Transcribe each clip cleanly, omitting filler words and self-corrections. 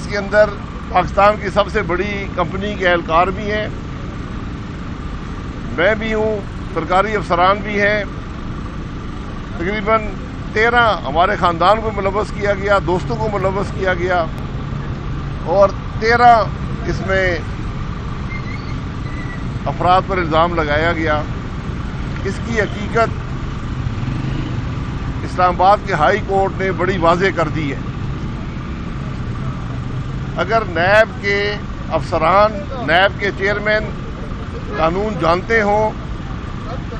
Case کے اندر پاکستان کی سب سے بڑی کمپنی کے اہلکار بھی ہیں، میں بھی ہوں، سرکاری افسران بھی ہیں، تقریباً 13 ہمارے خاندان کو ملوث کیا گیا، دوستوں کو ملوث کیا گیا، اور 13 اس میں افراد پر الزام لگایا گیا۔ اس کی حقیقت اسلام آباد کے ہائی کورٹ نے بڑی واضح کر دی ہے۔ اگر نیب کے افسران، نیب کے چیئرمین قانون جانتے ہوں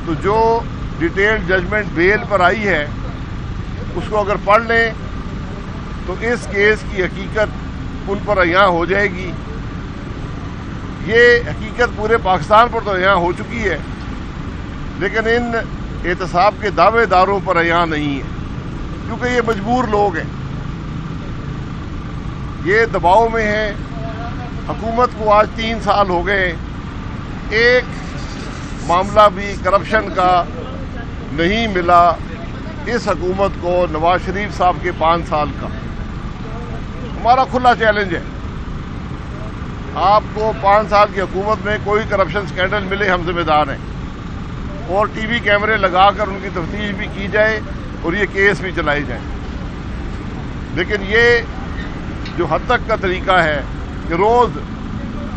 تو جو ڈیٹیل ججمنٹ بیل پر آئی ہے اس کو اگر پڑھ لیں تو اس کیس کی حقیقت ان پر عیاں ہو جائے گی۔ یہ حقیقت پورے پاکستان پر تو عیاں ہو چکی ہے، لیکن ان احتساب کے دعوے داروں پر عیاں نہیں ہے، کیونکہ یہ مجبور لوگ ہیں، یہ دباؤ میں ہیں۔ حکومت کو آج 3 سال ہو گئے، ایک معاملہ بھی کرپشن کا نہیں ملا اس حکومت کو، نواز شریف صاحب کے 5 سال کا۔ ہمارا کھلا چیلنج ہے، آپ کو 5 سال کی حکومت میں کوئی کرپشن سکینڈل ملے، ہم ذمہ دار ہیں، اور ٹی وی کیمرے لگا کر ان کی تفتیش بھی کی جائے اور یہ کیس بھی چلائے جائیں۔ لیکن یہ جو حد تک کا طریقہ ہے کہ روز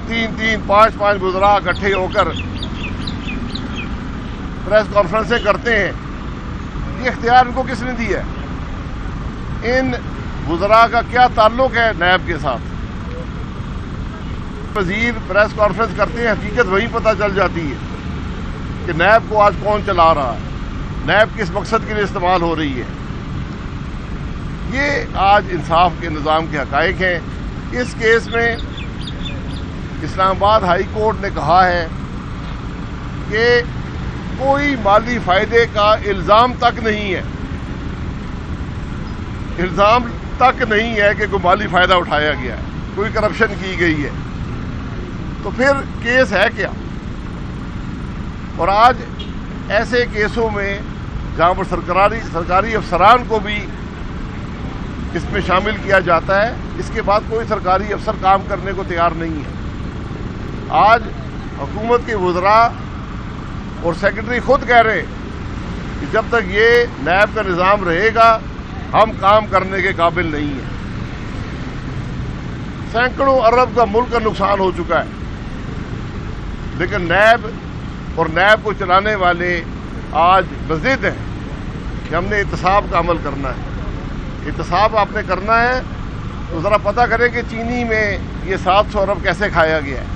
3 5 وزراء اکٹھے ہو کر پریس کانفرنسیں کرتے ہیں، یہ اختیار ان کو کس نے دیا ہے؟ ان وزراء کا کیا تعلق ہے نیب کے ساتھ؟ وزیر پریس کانفرنس کرتے ہیں، حقیقت وہیں پتہ چل جاتی ہے کہ نیب کو آج کون چلا رہا ہے، نیب کس مقصد کے لیے استعمال ہو رہی ہے۔ یہ آج انصاف کے نظام کے حقائق ہیں۔ اس کیس میں اسلام آباد ہائی کورٹ نے کہا ہے کہ کوئی مالی فائدے کا الزام تک نہیں ہے، الزام تک نہیں ہے کہ کوئی مالی فائدہ اٹھایا گیا ہے، کوئی کرپشن کی گئی ہے، تو پھر کیس ہے کیا؟ اور آج ایسے کیسوں میں جہاں پر سرکاری افسران کو بھی اس میں شامل کیا جاتا ہے، اس کے بعد کوئی سرکاری افسر کام کرنے کو تیار نہیں ہے۔ آج حکومت کے وزراء اور سیکرٹری خود کہہ رہے کہ جب تک یہ نیب کا نظام رہے گا ہم کام کرنے کے قابل نہیں ہیں۔ سینکڑوں ارب کا ملک کا نقصان ہو چکا ہے، لیکن نیب اور نیب کو چلانے والے آج بضد ہیں کہ ہم نے احتساب کا عمل کرنا ہے۔ احتساب آپ نے کرنا ہے تو ذرا پتہ کریں کہ چینی میں یہ 700 ارب کیسے کھایا گیا ہے،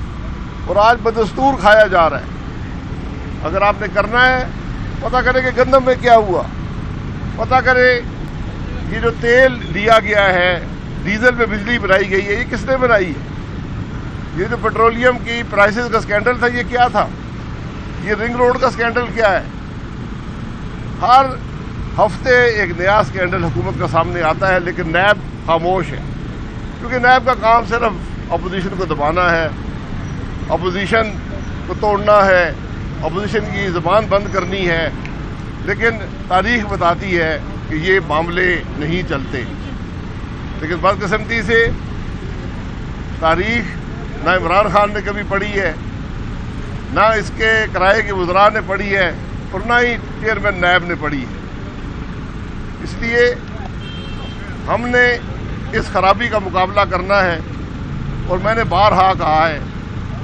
اور آج بدستور کھایا جا رہا ہے۔ اگر آپ نے کرنا ہے پتہ کریں کہ گندم میں کیا ہوا، پتہ کریں یہ جو تیل لیا گیا ہے، ڈیزل پہ بجلی بنائی گئی ہے، یہ کس نے بنائی ہے؟ یہ جو پیٹرولیم کی پرائسز کا سکینڈل تھا یہ کیا تھا؟ یہ رنگ روڈ کا سکینڈل کیا ہے؟ ہر ہفتے ایک نیا سکینڈل حکومت کا سامنے آتا ہے، لیکن نیب خاموش ہے، کیونکہ نیب کا کام صرف اپوزیشن کو دبانا ہے، اپوزیشن کو توڑنا ہے، اپوزیشن کی زبان بند کرنی ہے۔ لیکن تاریخ بتاتی ہے کہ یہ معاملے نہیں چلتے۔ لیکن بدقسمتی سے تاریخ نہ عمران خان نے کبھی پڑھی ہے، نہ اس کے کرائے کے وزراء نے پڑھی ہے، اور نہ ہی چیئرمین نیب نے پڑھی ہے۔ اس لیے ہم نے اس خرابی کا مقابلہ کرنا ہے، اور میں نے بارہا کہا ہے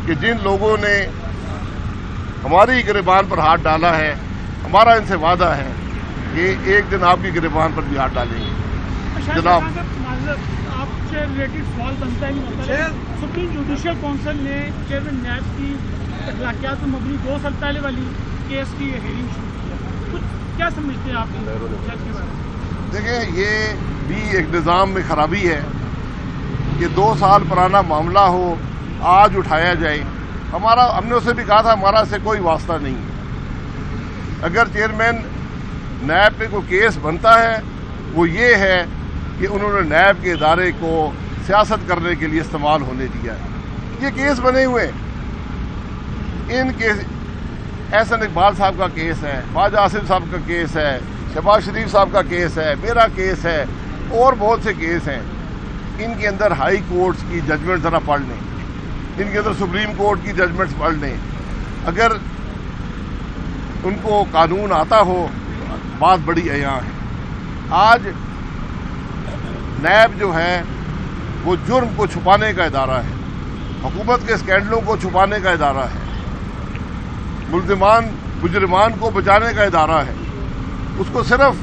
کہ جن لوگوں نے ہماری گریبان پر ہاتھ ڈالا ہے، ہمارا ان سے وعدہ ہے کہ ایک دن آپ کی گریبان پر بھی ہاتھ ڈالیں گے۔ جناب آپ سے ریلیٹڈ سوال بنتا ہے، سپریم جوڈیشل کونسل نے چیئرمین نیب کی اخلاقیات پر مبنی 2 سال پہلے والی کیس کی ہیئرنگ شروع کیا، کیا سمجھتے ہیں آپ جج کے بارے میں؟ دیکھیں، یہ بھی ایک نظام میں خرابی ہے کہ 2 سال پرانا معاملہ ہو آج اٹھایا جائے۔ ہم نے اسے بھی کہا تھا ہمارا سے کوئی واسطہ نہیں ہے۔ اگر چیئرمین نیب پہ کوئی کیس بنتا ہے وہ یہ ہے کہ انہوں نے نیب کے ادارے کو سیاست کرنے کے لیے استعمال ہونے دیا ہے۔ یہ کیس بنے ہوئے ان کیس، احسن اقبال صاحب کا کیس ہے، خواجہ آصف صاحب کا کیس ہے، شہباز شریف صاحب کا کیس ہے، میرا کیس ہے، اور بہت سے کیس ہیں۔ ان کے اندر ہائی کورٹس کی ججمنٹ ذرا پڑھ لیں، ان کے اندر سپریم کورٹ کی ججمنٹس پڑھ لیں. اگر ان کو قانون آتا ہو بات بڑی عیاں ہے. آج نیب جو ہے وہ جرم کو چھپانے کا ادارہ ہے، حکومت کے اسکینڈلوں کو چھپانے کا ادارہ ہے، مجرمان کو بچانے کا ادارہ ہے. اس کو صرف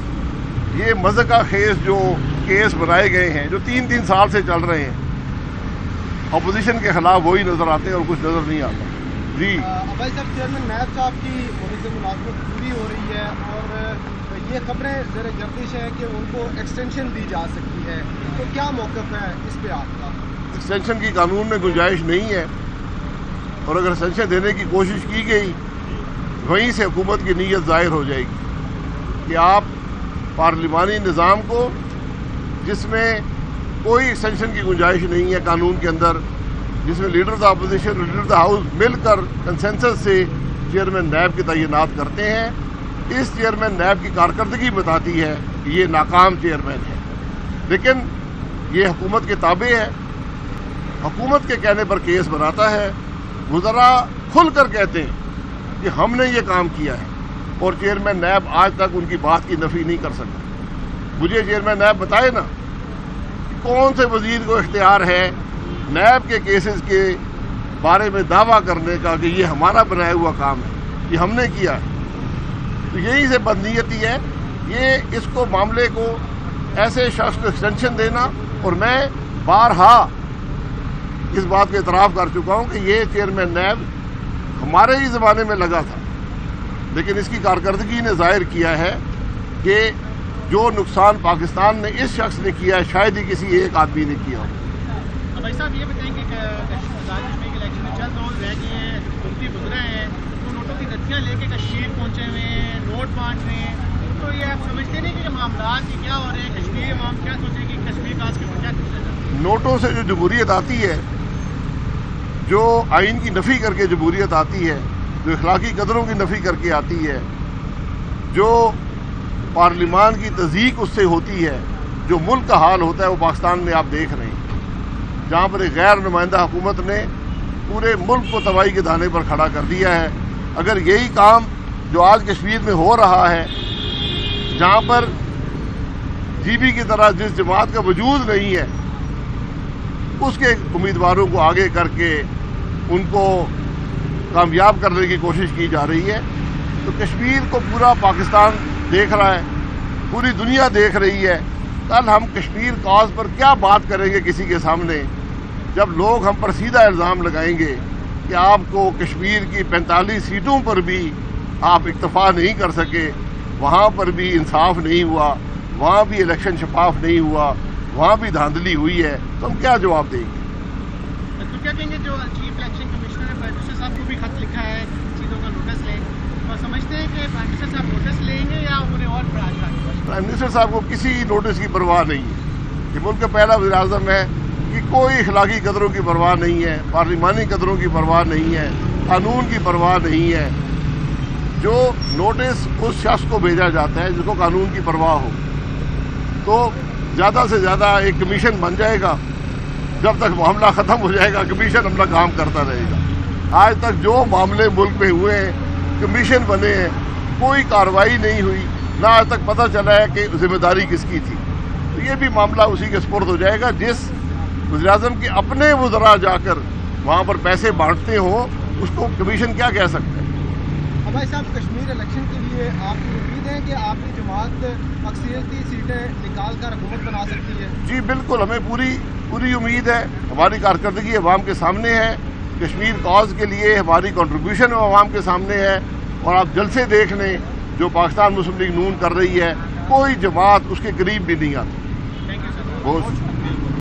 یہ مذہقہ خیز جو کیس بنائے گئے ہیں جو 3 سال سے چل رہے ہیں، اپوزیشن کے خلاف وہی نظر آتے ہیں اور کچھ نظر نہیں آتا. جی بھائی صاحب، چیئرمین نیب صاحب کی عہدے سے ملازمت پوری ہو رہی ہے اور یہ خبریں زیر گردش ہیں کہ ان کو ایکسٹینشن دی جا سکتی ہے، تو کیا موقف ہے اس پہ آپ کا؟ ایکسٹینشن کی قانون میں گنجائش نہیں ہے، اور اگر ایکسٹینشن دینے کی کوشش کی گئی وہیں سے حکومت کی نیت ظاہر ہو جائے گی کہ آپ پارلیمانی نظام کو، جس میں کوئی ایکسٹینشن کی گنجائش نہیں ہے قانون کے اندر، جس میں لیڈرز اپوزیشن اور لیڈرز ہاؤس مل کر کنسنسس سے چیئرمین نیب کی تعینات کرتے ہیں، اس چیئرمین نیب کی کارکردگی بتاتی ہے کہ یہ ناکام چیئرمین ہے. لیکن یہ حکومت کے تابع ہے، حکومت کے کہنے پر کیس بناتا ہے. وزراء کھل کر کہتے ہیں کہ ہم نے یہ کام کیا ہے، اور چیئرمین نیب آج تک ان کی بات کی نفی نہیں کر سکتا. مجھے چیئرمین نیب بتائے نا کہ کون سے وزیر کو اختیار ہے نیب کے کیسز کے بارے میں دعویٰ کرنے کا کہ یہ ہمارا بنایا ہوا کام ہے، یہ ہم نے کیا ہے. تو یہی سے بدنیتی ہے، یہ اس کو معاملے کو ایسے شخص کو ایکسٹینشن دینا. اور میں بارہا اس بات کو اعتراف کر چکا ہوں کہ یہ چیئرمین نیب ہمارے ہی زمانے میں لگا تھا، لیکن اس کی کارکردگی نے ظاہر کیا ہے کہ جو نقصان پاکستان نے اس شخص نے کیا ہے شاید ہی کسی ایک آدمی نے کیا ہو. بھائی صاحب یہ بتائیں کہ کشمیر کے الیکشن میں چند روز رہ گئے ہیں، حکومتی گزرے ہیں، تو نوٹوں کی رسیاں لے کے کشمیر پہنچے ہوئے ہیں، نوٹ بانٹ رہے ہیں، تو یہ آپ سمجھتے نہیں کہ معاملات کی کیا ہو رہے ہیں؟ کشمیری عوام کیا سوچیں کہ کشمیر کا آج کے کیا کچھ؟ نوٹوں سے جو جمہوریت آتی ہے، جو آئین کی نفی کر کے جمہوریت آتی ہے، جو اخلاقی قدروں کی نفی کر کے آتی ہے، جو پارلیمان کی تضییق اس سے ہوتی ہے، جو ملک کا حال ہوتا ہے وہ پاکستان میں آپ دیکھ رہے ہیں، جہاں پر ایک غیر نمائندہ حکومت نے پورے ملک کو تباہی کے دانے پر کھڑا کر دیا ہے. اگر یہی کام جو آج کشمیر میں ہو رہا ہے، جہاں پر جی بی کی طرح جس جماعت کا وجود نہیں ہے اس کے امیدواروں کو آگے کر کے ان کو کامیاب کرنے کی کوشش کی جا رہی ہے، تو کشمیر کو پورا پاکستان دیکھ رہا ہے، پوری دنیا دیکھ رہی ہے. کل ہم کشمیر کاز پر کیا بات کریں گے کسی کے سامنے جب لوگ ہم پر سیدھا الزام لگائیں گے کہ آپ کو کشمیر کی 45 سیٹوں پر بھی آپ اکتفا نہیں کر سکے، وہاں پر بھی انصاف نہیں ہوا، وہاں بھی الیکشن شفاف نہیں ہوا، وہاں بھی دھاندلی ہوئی ہے، تو ہم کیا جواب دیں گے؟ تو کیا کہیں گے جو چیف الیکشن کمشنر نے پرائم منسٹر صاحب کو بھی خط لکھا ہے چیزوں کا نوٹس لیں، اور سمجھتے ہیں کہ پرائم منسٹر صاحب نوٹس لیں گے یا انہیں اور پرائم منسٹر صاحب کو کسی نوٹس کی پرواہ نہیں ہے. یہ ملک کا پہلا وزیر اعظم ہے کہ کوئی اخلاقی قدروں کی پرواہ نہیں ہے، پارلیمانی قدروں کی پرواہ نہیں ہے، قانون کی پرواہ نہیں ہے. جو نوٹس اس شخص کو بھیجا جاتا ہے جس کو قانون کی پرواہ ہو، تو زیادہ سے زیادہ ایک کمیشن بن جائے گا، جب تک معاملہ ختم ہو جائے گا کمیشن اپنا کام کرتا رہے گا. آج تک جو معاملے ملک میں ہوئے ہیں کمیشن بنے ہیں، کوئی کارروائی نہیں ہوئی، نہ آج تک پتہ چلا ہے کہ ذمہ داری کس کی تھی. تو یہ بھی معاملہ اسی کے سپرد ہو جائے گا. جس وزیر اعظم کے اپنے وزراء جا کر وہاں پر پیسے بانٹتے ہوں اس کو کمیشن کیا کہہ سکتے ہیں؟ بھائی صاحب، کشمیر الیکشن کے لیے آپ کی امید ہے کہ آپ کی جماعت اکثریتی سیٹیں نکال کر حکومت بنا سکتی ہے؟ جی بالکل، ہمیں پوری امید ہے. ہماری کارکردگی عوام کے سامنے ہے، کشمیر کاز کے لیے ہماری کنٹریبیوشن عوام کے سامنے ہے. اور آپ جلسے دیکھ لیں جو پاکستان مسلم لیگ نون کر رہی ہے، کوئی جماعت اس کے قریب بھی نہیں آتی. Thank you sir. بہت